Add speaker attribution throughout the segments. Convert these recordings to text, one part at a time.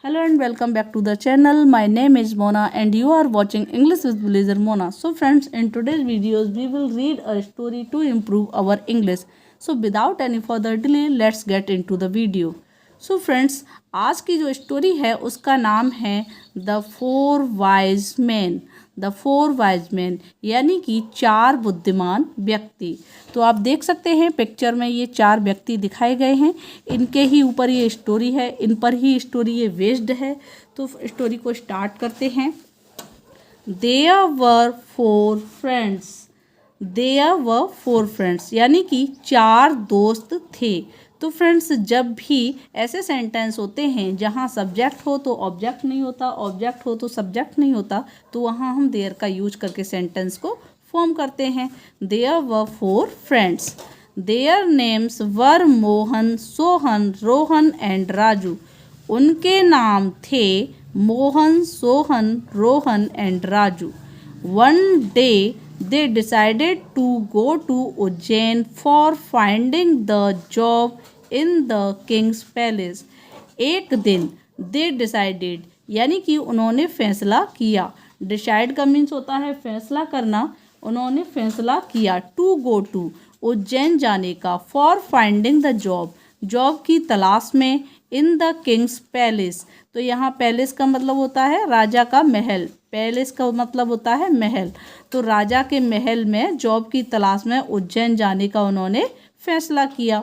Speaker 1: Hello and welcome back to the channel. My name is Mona and you are watching English with Blazer Mona. So friends, in today's videos we will read a story to improve our English. So without any further delay, let's get into the video. So friends, आज की जो story है उसका नाम है the four wise man. The four wise man यानी कि चार बुद्धिमान व्यक्ति। तो आप देख सकते हैं पिक्चर में ये चार व्यक्ति दिखाए गए हैं। इनके ही ऊपर ये स्टोरी है, इन पर ही स्टोरी ये बेस्ड है। तो स्टोरी को स्टार्ट करते हैं। There were four friends. There were four friends यानी कि चार दोस्त थे। तो फ्रेंड्स, जब भी ऐसे सेंटेंस होते हैं जहाँ सब्जेक्ट हो तो ऑब्जेक्ट नहीं होता, ऑब्जेक्ट हो तो सब्जेक्ट नहीं होता, तो वहाँ हम देयर का यूज करके सेंटेंस को फॉर्म करते हैं। There were four friends. Their names were Mohan, Sohan, Rohan and Raju. उनके नाम थे Mohan, Sohan, Rohan and Raju. One day they decided to go to Ujjain for finding the job in the king's palace. एक दिन they decided यानी कि उन्होंने फैसला किया। डिसाइड का मीन्स होता है फैसला करना। उन्होंने फैसला किया टू गो टू उज्जैन जाने का, for finding the job job की तलाश में, इन द किंग्स पैलेस। तो यहाँ पैलेस का मतलब होता है राजा का महल, पैलेस का मतलब होता है महल। तो राजा के महल में जॉब की तलाश में उज्जैन जाने का उन्होंने फैसला किया।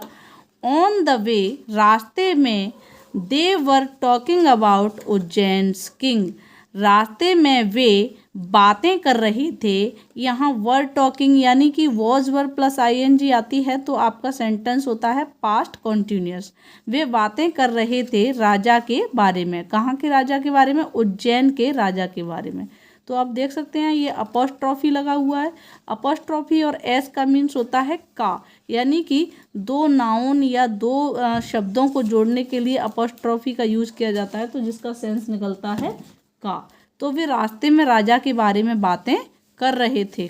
Speaker 1: ऑन द वे रास्ते में दे वर टॉकिंग अबाउट उज्जैन्स किंग। रास्ते में वे बातें कर रहे थे। यहाँ वर टॉकिंग यानी कि वॉज वर प्लस आईएनजी आती है तो आपका सेंटेंस होता है पास्ट कॉन्टिन्यूअस। वे बातें कर रहे थे राजा के बारे में। कहाँ के राजा के बारे में? उज्जैन के राजा के बारे में। तो आप देख सकते हैं ये अपॉस्ट्रॉफी लगा हुआ है। अपॉस्ट्रॉफी और एस का मीन्स होता है का, यानी कि दो नाउन या दो शब्दों को जोड़ने के लिए अपॉस्ट्रॉफी का यूज किया जाता है, तो जिसका सेंस निकलता है का। तो वे रास्ते में राजा के बारे में बातें कर रहे थे।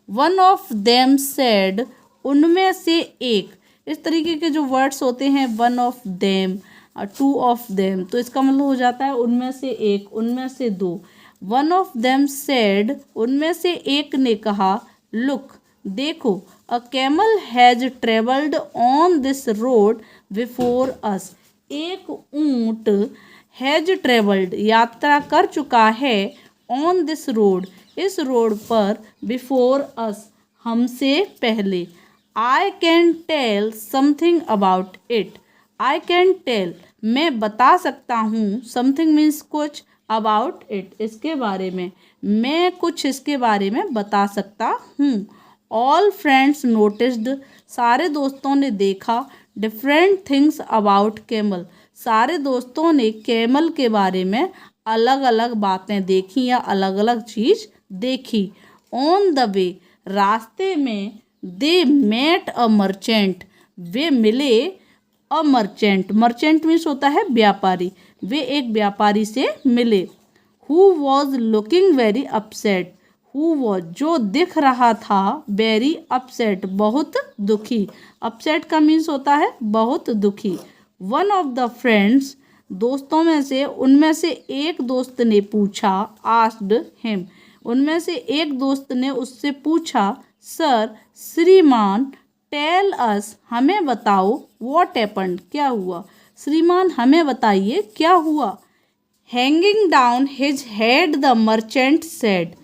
Speaker 1: वन ऑफ देम सेड, उनमें से एक। इस तरीके के जो वर्ड्स होते हैं one of them, two of them, तो इसका मतलब हो जाता है उनमें से एक, उनमें से दो। वन ऑफ देम सेड, उनमें से एक ने कहा, लुक देखो, a camel has travelled on this road before us. एक ऊंट हैज ट्रेवल्ड यात्रा कर चुका है, ऑन दिस रोड इस रोड पर, बिफोर अस हमसे पहले। I can tell something about it. I can tell मैं बता सकता हूँ, समथिंग मीन्स कुछ, अबाउट इट इसके बारे में, मैं कुछ इसके बारे में बता सकता हूँ। ऑल फ्रेंड्स नोटिस्ड, सारे दोस्तों ने देखा, डिफरेंट थिंग्स अबाउट कैमल, सारे दोस्तों ने कैमल के बारे में अलग अलग बातें देखी या अलग अलग चीज़ देखी। ऑन द वे रास्ते में, दे मेट अ मर्चेंट, वे मिले, अ मर्चेंट, मर्चेंट मीन्स होता है व्यापारी, वे एक व्यापारी से मिले। Who was looking very upset, who was जो दिख रहा था, वेरी अपसेट बहुत दुखी। अपसेट का मीन्स होता है बहुत दुखी। वन ऑफ द फ्रेंड्स, दोस्तों में से, उनमें से एक दोस्त ने पूछा, आस्क्ड हिम, उनमें से एक दोस्त ने उससे पूछा, सर श्रीमान, टेल अस, हमें बताओ, व्हाट हैपेंड, क्या हुआ, श्रीमान हमें बताइए क्या हुआ। Hanging down his head the merchant said,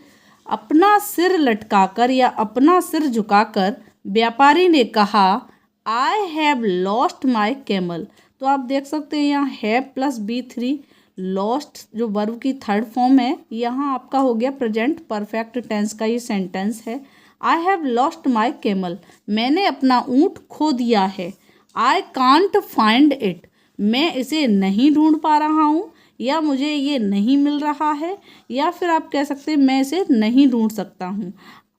Speaker 1: अपना सिर लटकाकर या अपना सिर झुकाकर व्यापारी ने कहा, I have lost my camel. तो आप देख सकते हैं यहाँ हैव प्लस B3, लॉस्ट जो वर्ब की थर्ड फॉर्म है, यहाँ आपका हो गया प्रेजेंट परफेक्ट टेंस का ये सेंटेंस है। I have lost my camel, मैंने अपना ऊँट खो दिया है। आई कांट फाइंड इट, मैं इसे नहीं ढूंढ पा रहा हूँ, या मुझे ये नहीं मिल रहा है, या फिर आप कह सकते हैं मैं इसे नहीं ढूंढ सकता हूँ।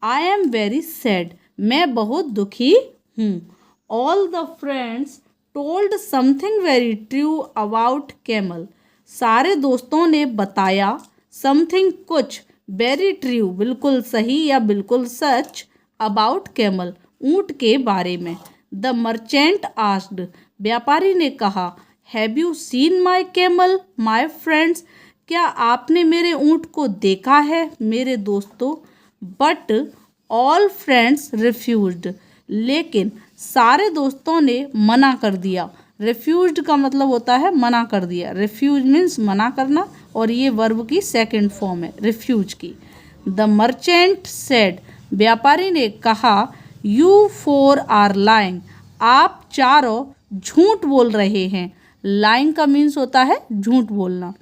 Speaker 1: आई एम वेरी सैड, मैं बहुत दुखी हूँ। All the friends told something very true about camel, सारे दोस्तों ने बताया, समथिंग कुछ, वेरी ट्रू बिल्कुल सही या बिल्कुल सच, अबाउट कैमल ऊँट के बारे में। द मर्चेंट आस्क्ड, व्यापारी ने कहा, have you seen my camel my friends, क्या आपने मेरे ऊँट को देखा है मेरे दोस्तों। बट ऑल फ्रेंड्स रिफ्यूज्ड, लेकिन सारे दोस्तों ने मना कर दिया। रिफ्यूज्ड का मतलब होता है मना कर दिया। रिफ्यूज मीन्स मना करना, और ये वर्ब की सेकंड फॉर्म है रिफ्यूज की। द मर्चेंट सेड, व्यापारी ने कहा, यू फोर आर लाइंग, आप चारों झूठ बोल रहे हैं। लाइंग का मीन्स होता है झूठ बोलना।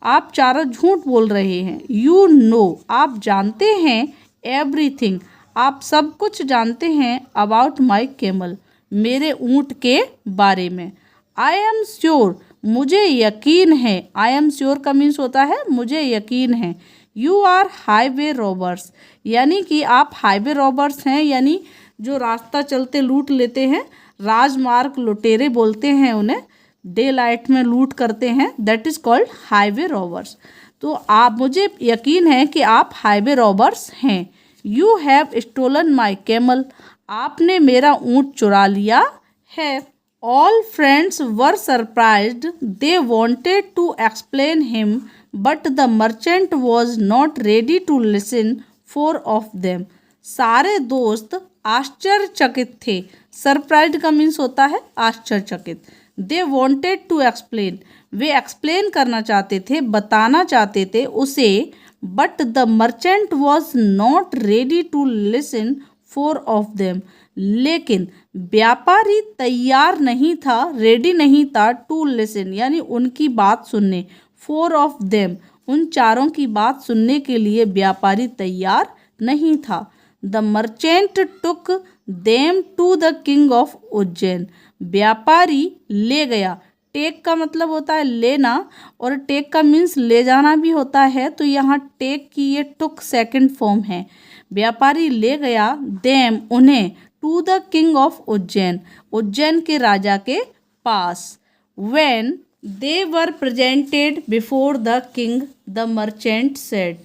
Speaker 1: आप चारों झूठ बोल रहे हैं। यू नो, आप जानते हैं। एवरीथिंग, आप सब कुछ जानते हैं। अबाउट माई कैमल, मेरे ऊँट के बारे में। आई एम श्योर, मुझे यकीन है। आई एम श्योर का मीन्स होता है मुझे यकीन है। यू आर हाईवे रॉबर्स, यानी कि आप हाईवे रॉबर्स हैं, यानी जो रास्ता चलते लूट लेते हैं। राजमार्ग लुटेरे बोलते हैं उन्हें, डे लाइट में लूट करते हैं, that is called highway robbers. तो आप, मुझे यकीन है कि आप हाईवे रॉबर्स हैं। You have stolen my camel, आपने मेरा ऊँट चुरा लिया है। All friends were surprised, they wanted to explain him, but the merchant was not ready to listen four of them. सारे दोस्त आश्चर्यचकित थे। सरप्राइज्ड का मीन्स होता है आश्चर्यचकित। दे वॉन्टेड टू एक्सप्लेन, वे एक्सप्लेन करना चाहते थे, बताना चाहते थे उसे। But the merchant was not ready to listen four of them, लेकिन व्यापारी तैयार नहीं था, रेडी नहीं था, टू लिसन यानी उनकी बात सुनने। फोर ऑफ देम, उन चारों की बात सुनने के लिए व्यापारी तैयार नहीं था। The merchant took them to the king of Ujjain, व्यापारी ले गया। टेक का मतलब होता है लेना, और टेक का मीन्स ले जाना भी होता है। तो यहाँ टेक की ये टुक सेकंड फॉर्म है। व्यापारी ले गया देम उन्हें, to the king of Ujjain, Ujjain के राजा के पास। When they were presented before the king, the merchant said,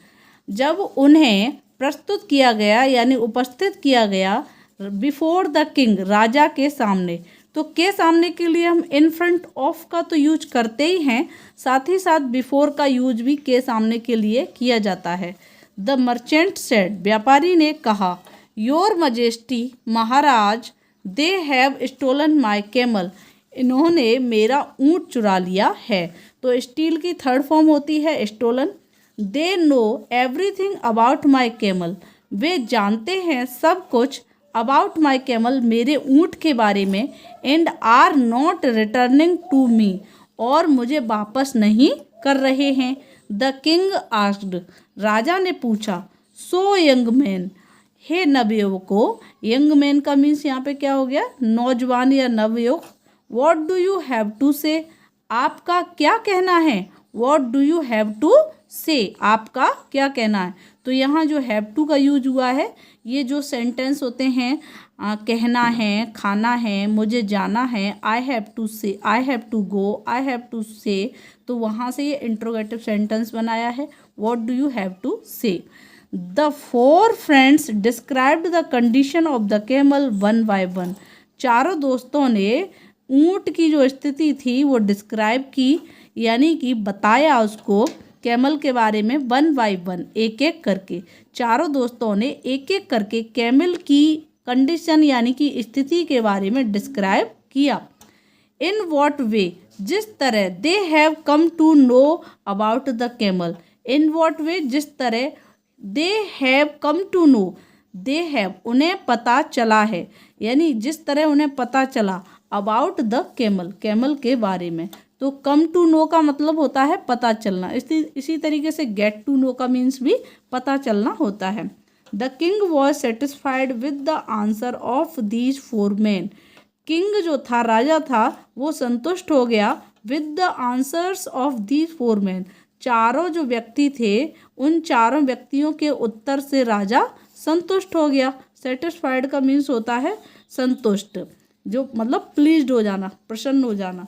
Speaker 1: जब उन्हें प्रस्तुत किया गया यानी उपस्थित किया गया, बिफोर द किंग राजा के सामने। तो के सामने के लिए हम इन फ्रंट ऑफ का तो यूज करते ही हैं, साथ ही साथ बिफोर का यूज भी के सामने के लिए किया जाता है। द मर्चेंट सेड, व्यापारी ने कहा, योर मजेस्टी, महाराज, they have stolen my camel, इन्होंने मेरा ऊँट चुरा लिया है। तो स्टील की थर्ड फॉर्म होती है stolen. They know everything about my camel, वे जानते हैं सब कुछ। अबाउट माई कैमल, मेरे ऊँट के बारे में। And are not returning to me, और मुझे वापस नहीं कर रहे हैं। द किंग आस्क्ड, राजा ने पूछा, सो यंग मैन, हे नवयुवको। यंग मैन का मीन्स यहाँ पे क्या हो गया, नौजवान या नवयुवक। What do you have to say, आपका क्या कहना है। What do you have to say, आपका क्या कहना है। तो यहाँ जो हैव टू का यूज हुआ है, ये जो सेंटेंस होते हैं, कहना है, खाना है, मुझे जाना है, आई have to say, I have to go, I have to say, तो वहाँ से ये इंट्रोगेटिव सेंटेंस बनाया है। What do you have to say. The four friends described the condition of the camel one by one, चारों दोस्तों ने ऊँट की जो स्थिति थी वो डिस्क्राइब की, यानी कि बताया उसको कैमल के बारे में वन बाय वन, एक एक करके। चारों दोस्तों ने एक एक करके कैमल की कंडीशन यानी कि स्थिति के बारे में डिस्क्राइब किया। इन वॉट वे, जिस तरह। They have come to know about the camel, in what way, जिस तरह। They have come to know, they have, उन्हें पता चला है, यानी जिस तरह उन्हें पता चला। अबाउट द कैमल, कैमल के बारे में। तो कम टू नो का मतलब होता है पता चलना। इसी तरीके से गेट टू नो का मीन्स भी पता चलना होता है। The king was satisfied with the answer of these four man, king जो था, राजा था, वो संतुष्ट हो गया with the answers of these four man, चारों जो व्यक्ति थे उन चारों व्यक्तियों के उत्तर से राजा संतुष्ट हो गया। सेटिस्फाइड का मीन्स होता है संतुष्ट, जो मतलब प्लीज्ड हो जाना, प्रसन्न हो जाना।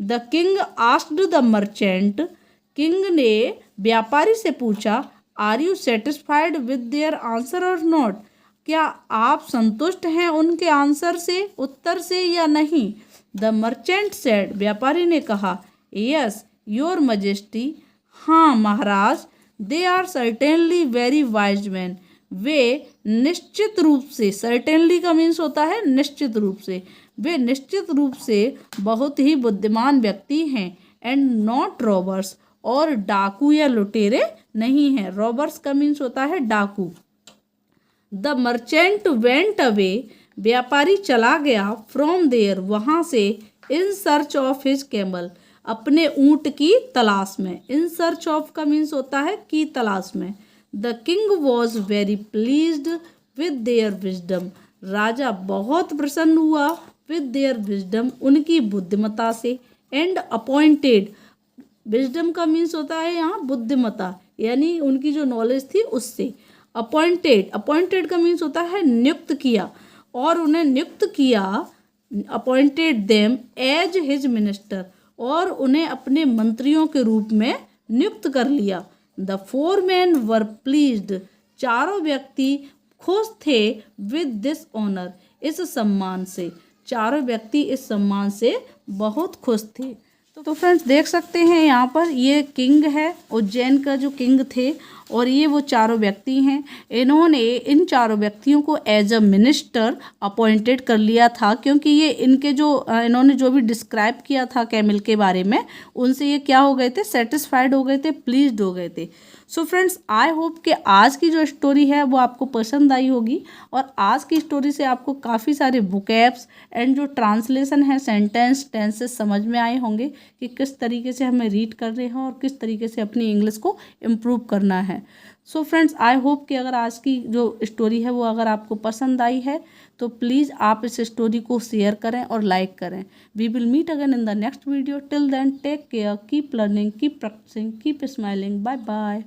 Speaker 1: The king asked the merchant, king ने व्यापारी से पूछा, are you satisfied with their answer और नॉट, क्या आप संतुष्ट हैं उनके आंसर से, उत्तर से, या नहीं। द मर्चेंट सेड, व्यापारी ने कहा, यस योर मजेस्टी, हाँ महाराज, they are certainly very wise man, वे निश्चित रूप से, सर्टेनली का मीन्स होता है निश्चित रूप से, वे निश्चित रूप से बहुत ही बुद्धिमान व्यक्ति हैं, एंड नॉट रॉबर्स, और डाकू या लुटेरे नहीं हैं। रॉबर्स का मीन्स होता है डाकू। द मर्चेंट वेंट अवे, व्यापारी चला गया, फ्रॉम देयर, वहाँ से, in search of his camel, अपने ऊँट की तलाश में। इन सर्च ऑफ का मीन्स होता है की तलाश में। The king was very pleased with their wisdom, राजा बहुत प्रसन्न हुआ, विद देयर विजडम, उनकी बुद्धिमता से, एंड अपॉइंटेड, विजडम का मीन्स होता है यहाँ बुद्धिमता, यानी उनकी जो नॉलेज थी उससे। अपॉइंटेड, अपॉइंटेड का मीन्स होता है नियुक्त किया, और उन्हें नियुक्त किया, appointed them as his minister, और उन्हें अपने मंत्रियों के रूप में नियुक्त कर लिया। The four man were pleased, चारों व्यक्ति खुश थे, विद दिस ऑनर, इस सम्मान से, चारों व्यक्ति इस सम्मान से बहुत खुश थे। तो फ्रेंड्स देख सकते हैं यहाँ पर ये किंग है, उज्जैन का जो किंग थे, और ये वो चारों व्यक्ति हैं। इन्होंने इन चारों व्यक्तियों को एज अ मिनिस्टर अपॉइंटेड कर लिया था, क्योंकि ये इनके जो इन्होंने जो भी डिस्क्राइब किया था कैमल के बारे में, उनसे ये क्या हो गए थे, सेटिस्फाइड हो गए थे, प्लीज्ड हो गए थे। सो फ्रेंड्स आई होप कि आज की जो स्टोरी है वो आपको पसंद आई होगी, और आज की स्टोरी से आपको काफ़ी सारे वोकैब्स एंड जो ट्रांसलेशन है, सेंटेंस, टेंसेस समझ में आए होंगे कि किस तरीके से हमें रीड कर रहे हैं और किस तरीके से अपनी इंग्लिश को इम्प्रूव करना है। सो फ्रेंड्स आई होप कि अगर आज की जो स्टोरी है वो अगर आपको पसंद आई है तो प्लीज़ आप इस स्टोरी को शेयर करें और लाइक करें। We will meet again in the next video. Till then take care, keep learning, keep practising, keep smiling. Bye bye.